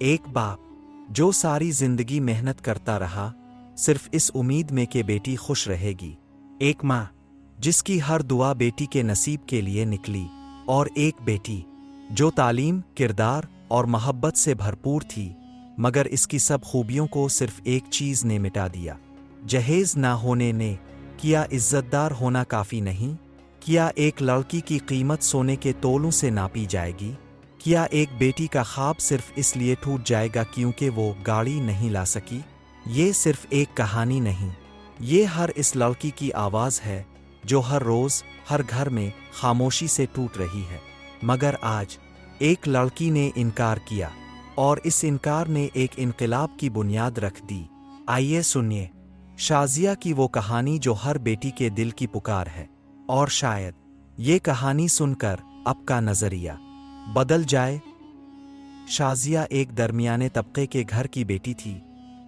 ایک باپ جو ساری زندگی محنت کرتا رہا صرف اس امید میں کہ بیٹی خوش رہے گی، ایک ماں جس کی ہر دعا بیٹی کے نصیب کے لیے نکلی، اور ایک بیٹی جو تعلیم، کردار اور محبت سے بھرپور تھی، مگر اس کی سب خوبیوں کو صرف ایک چیز نے مٹا دیا۔ جہیز نہ ہونے نے کیا عزت دار ہونا کافی نہیں؟ کیا ایک لڑکی کی قیمت سونے کے تولوں سے ناپی جائے گی؟ کیا ایک بیٹی کا خواب صرف اس لیے ٹوٹ جائے گا کیونکہ وہ گاڑی نہیں لا سکی؟ یہ صرف ایک کہانی نہیں، یہ ہر اس لڑکی کی آواز ہے جو ہر روز ہر گھر میں خاموشی سے ٹوٹ رہی ہے۔ مگر آج ایک لڑکی نے انکار کیا، اور اس انکار نے ایک انقلاب کی بنیاد رکھ دی۔ آئیے سنیے شازیہ کی وہ کہانی جو ہر بیٹی کے دل کی پکار ہے، اور شاید یہ کہانی سن کر آپ کا نظریہ بدل جائے۔ شازیہ ایک درمیانے طبقے کے گھر کی بیٹی تھی،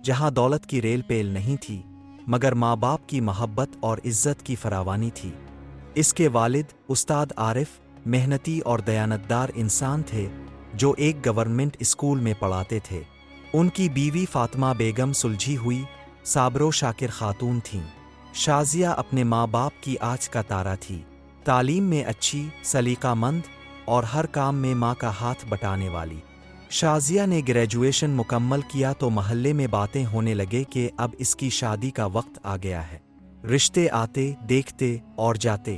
جہاں دولت کی ریل پیل نہیں تھی، مگر ماں باپ کی محبت اور عزت کی فراوانی تھی۔ اس کے والد استاد عارف محنتی اور دیانتدار انسان تھے جو ایک گورنمنٹ اسکول میں پڑھاتے تھے۔ ان کی بیوی فاطمہ بیگم سلجھی ہوئی، صابر و شاکر خاتون تھیں۔ شازیہ اپنے ماں باپ کی آنچ کا تارا تھی، تعلیم میں اچھی، سلیقہ مند اور ہر کام میں ماں کا ہاتھ بٹانے والی۔ شازیہ نے گریجویشن مکمل کیا تو محلے میں باتیں ہونے لگے کہ اب اس کی شادی کا وقت آ گیا ہے۔ رشتے آتے، دیکھتے اور جاتے،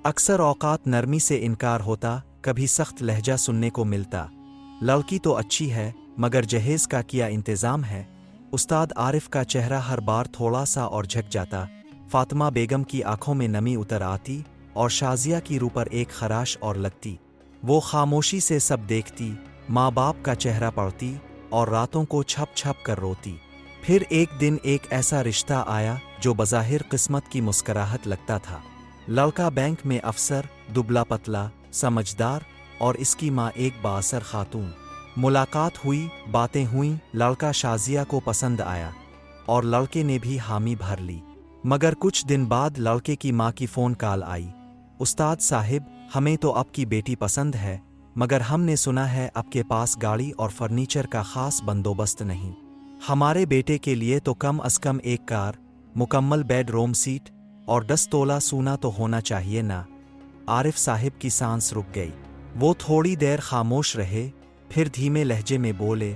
اکثر اوقات نرمی سے انکار ہوتا، کبھی سخت لہجہ سننے کو ملتا۔ لڑکی تو اچھی ہے، مگر جہیز کا کیا انتظام ہے؟ استاد عارف کا چہرہ ہر بار تھوڑا سا اور جھک جاتا، فاطمہ بیگم کی آنکھوں میں نمی اتر آتی، اور شازیہ کی روح پر ایک خراش اور لگتی۔ وہ خاموشی سے سب دیکھتی، ماں باپ کا چہرہ پڑھتی اور راتوں کو چھپ چھپ کر روتی۔ پھر ایک دن ایک ایسا رشتہ آیا جو بظاہر قسمت کی مسکراہٹ لگتا تھا۔ لڑکا بینک میں افسر، دبلا پتلا، سمجھدار، اور اس کی ماں ایک بااثر خاتون۔ ملاقات ہوئی، باتیں ہوئیں، لڑکا شازیہ کو پسند آیا، اور لڑکے نے بھی حامی بھر لی۔ مگر کچھ دن بعد لڑکے کی ماں کی فون کال آئی، استاد صاحب، ہمیں تو آپ کی بیٹی پسند ہے، مگر ہم نے سنا ہے آپ کے پاس گاڑی اور فرنیچر کا خاص بندوبست نہیں۔ ہمارے بیٹے کے لیے تو کم از کم ایک کار، مکمل بیڈ روم سیٹ اور 10 تولہ سونا تو ہونا چاہیے نا۔ عارف صاحب کی سانس رک گئی، وہ تھوڑی دیر خاموش رہے، پھر دھیمے لہجے میں بولے،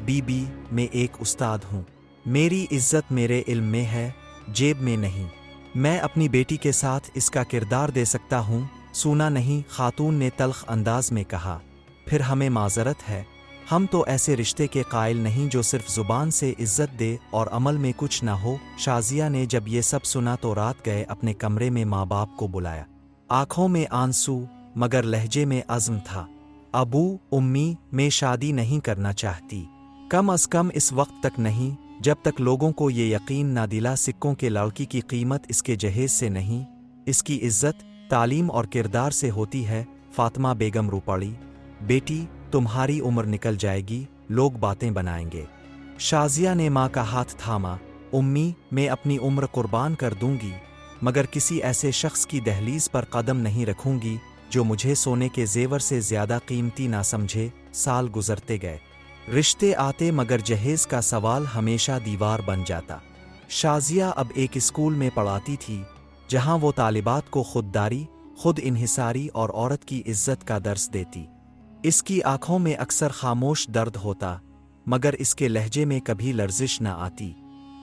بی بی، میں ایک استاد ہوں، میری عزت میرے علم میں ہے، جیب میں نہیں۔ میں اپنی بیٹی کے ساتھ اس کا کردار دے سکتا ہوں، سونا نہیں۔ خاتون نے تلخ انداز میں کہا، پھر ہمیں معذرت ہے، ہم تو ایسے رشتے کے قائل نہیں جو صرف زبان سے عزت دے اور عمل میں کچھ نہ ہو۔ شازیہ نے جب یہ سب سنا تو رات گئے اپنے کمرے میں ماں باپ کو بلایا، آنکھوں میں آنسو مگر لہجے میں عزم تھا۔ ابو، امی، میں شادی نہیں کرنا چاہتی، کم از کم اس وقت تک نہیں، جب تک لوگوں کو یہ یقین نہ دلا سکوں کہ لڑکی کی قیمت اس کے جہیز سے نہیں، اس کی عزت، تعلیم اور کردار سے ہوتی ہے۔ فاطمہ بیگم رو پڑی، بیٹی، تمہاری عمر نکل جائے گی، لوگ باتیں بنائیں گے۔ شازیہ نے ماں کا ہاتھ تھاما، امی، میں اپنی عمر قربان کر دوں گی، مگر کسی ایسے شخص کی دہلیز پر قدم نہیں رکھوں گی جو مجھے سونے کے زیور سے زیادہ قیمتی نہ سمجھے۔ سال گزرتے گئے، رشتے آتے، مگر جہیز کا سوال ہمیشہ دیوار بن جاتا۔ شازیہ اب ایک اسکول میں پڑھاتی تھی جہاں وہ طالبات کو خودداری، خود انحصاری اور عورت کی عزت کا درس دیتی۔ اس کی آنکھوں میں اکثر خاموش درد ہوتا، مگر اس کے لہجے میں کبھی لرزش نہ آتی۔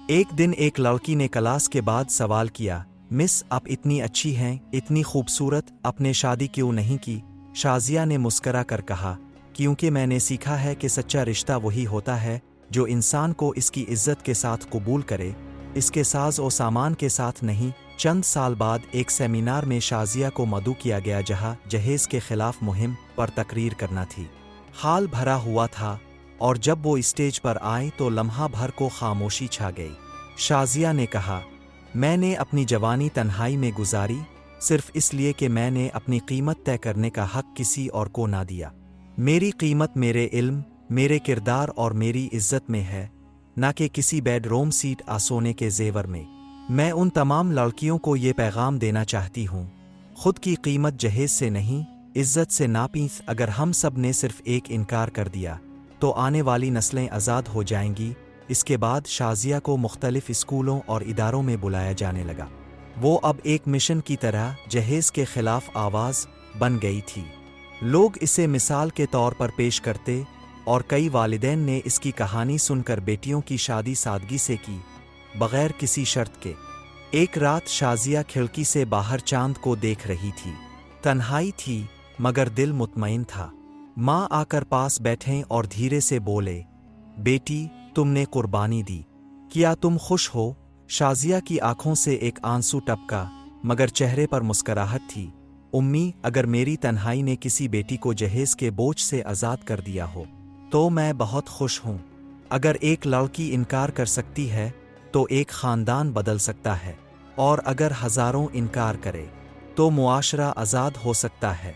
ایک دن ایک لڑکی نے کلاس کے بعد سوال کیا، مس، آپ اتنی اچھی ہیں، اتنی خوبصورت، آپ نے شادی کیوں نہیں کی؟ شازیہ نے مسکرا کر کہا، کیونکہ میں نے سیکھا ہے کہ سچا رشتہ وہی ہوتا ہے جو انسان کو اس کی عزت کے ساتھ قبول کرے، اس کے ساز و سامان کے ساتھ نہیں۔ چند سال بعد ایک سیمینار میں شازیہ کو مدعو کیا گیا جہاں جہیز کے خلاف مہم پر تقریر کرنا تھی۔ حال بھرا ہوا تھا، اور جب وہ اسٹیج پر آئیں تو لمحہ بھر کو خاموشی چھا گئی۔ شازیہ نے کہا، میں نے اپنی جوانی تنہائی میں گزاری، صرف اس لیے کہ میں نے اپنی قیمت طے کرنے کا حق کسی اور کو نہ دیا۔ میری قیمت میرے علم، میرے کردار اور میری عزت میں ہے، نہ کہ کسی بیڈ روم سیٹ یا سونے کے زیور میں۔ میں ان تمام لڑکیوں کو یہ پیغام دینا چاہتی ہوں، خود کی قیمت جہیز سے نہیں، عزت سے ناپیں۔ اگر ہم سب نے صرف ایک انکار کر دیا تو آنے والی نسلیں آزاد ہو جائیں گی۔ اس کے بعد شازیہ کو مختلف اسکولوں اور اداروں میں بلایا جانے لگا۔ وہ اب ایک مشن کی طرح جہیز کے خلاف آواز بن گئی تھی۔ لوگ اسے مثال کے طور پر پیش کرتے اور کئی والدین نے اس کی کہانی سن کر بیٹیوں کی شادی سادگی سے کی، بغیر کسی شرط کے۔ ایک رات شازیہ کھڑکی سے باہر چاند کو دیکھ رہی تھی۔ تنہائی تھی مگر دل مطمئن تھا۔ ماں آ کر پاس بیٹھیں اور دھیرے سے بولے، بیٹی تم نے قربانی دی، کیا تم خوش ہو؟ شازیہ کی آنکھوں سے ایک آنسو ٹپکا مگر چہرے پر مسکراہٹ تھی۔ امی، اگر میری تنہائی نے کسی بیٹی کو جہیز کے بوجھ سے آزاد کر دیا ہو تو میں بہت خوش ہوں۔ اگر ایک لڑکی انکار کر سکتی ہے تو ایک خاندان بدل سکتا ہے، اور اگر ہزاروں انکار کرے تو معاشرہ آزاد ہو سکتا ہے۔